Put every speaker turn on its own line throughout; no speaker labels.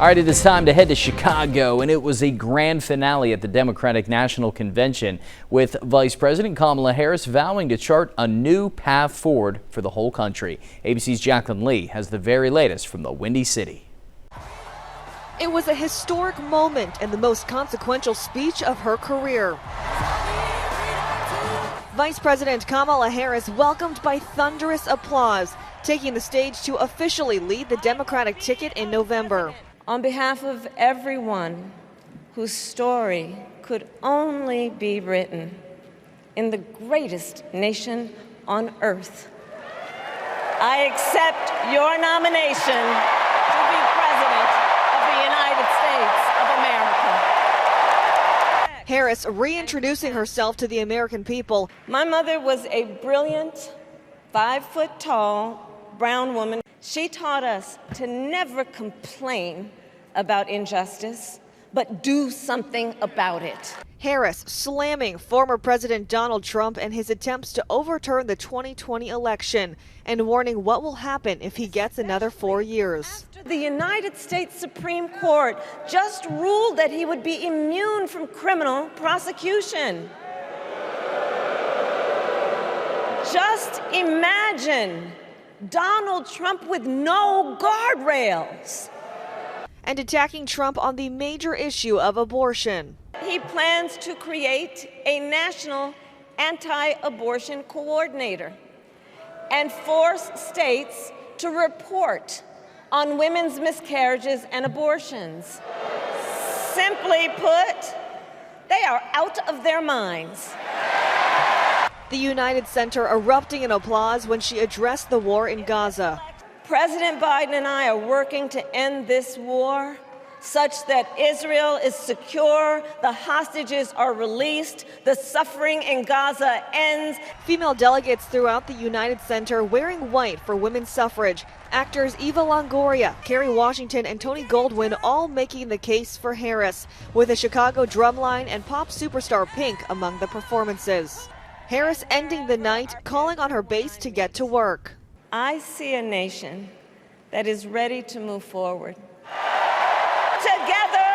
All right, it is time to head to Chicago, and it was a grand finale at the Democratic National Convention with Vice President Kamala Harris vowing to chart a new path forward for the whole country. ABC's Jacqueline Lee has the very latest from the Windy City.
It was a historic moment and the most consequential speech of her career. Vice President Kamala Harris welcomed by thunderous applause, taking the stage to officially lead the Democratic ticket in November.
On behalf of everyone whose story could only be written in the greatest nation on earth, I accept your nomination to be President of the United States of America.
Harris reintroducing herself to the American people.
My mother was a brilliant, 5-foot-tall, brown woman. She taught us to never complain about injustice, but do something about it.
Harris slamming former President Donald Trump and his attempts to overturn the 2020 election and warning what will happen if he gets another 4 years.
The United States Supreme Court just ruled that he would be immune from criminal prosecution. Just imagine Donald Trump with no guardrails.
And attacking Trump on the major issue of abortion.
He plans to create a national anti-abortion coordinator and force states to report on women's miscarriages and abortions. Simply put, they are out of their minds.
The United Center erupting in applause when she addressed the war in Gaza.
President Biden and I are working to end this war such that Israel is secure, the hostages are released, the suffering in Gaza ends.
Female delegates throughout the United Center wearing white for women's suffrage. Actors Eva Longoria, Kerry Washington, and Tony Goldwyn all making the case for Harris, with a Chicago drumline and pop superstar Pink among the performances. Harris ending the night, calling on her base to get to work.
I see a nation that is ready to move forward. Together,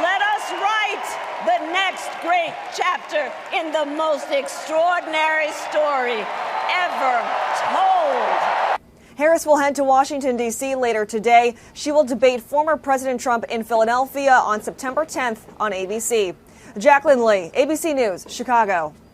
let us write the next great chapter in the most extraordinary story ever told.
Harris will head to Washington, D.C. later today. She will debate former President Trump in Philadelphia on September 10th on ABC. Jacqueline Lee, ABC News, Chicago.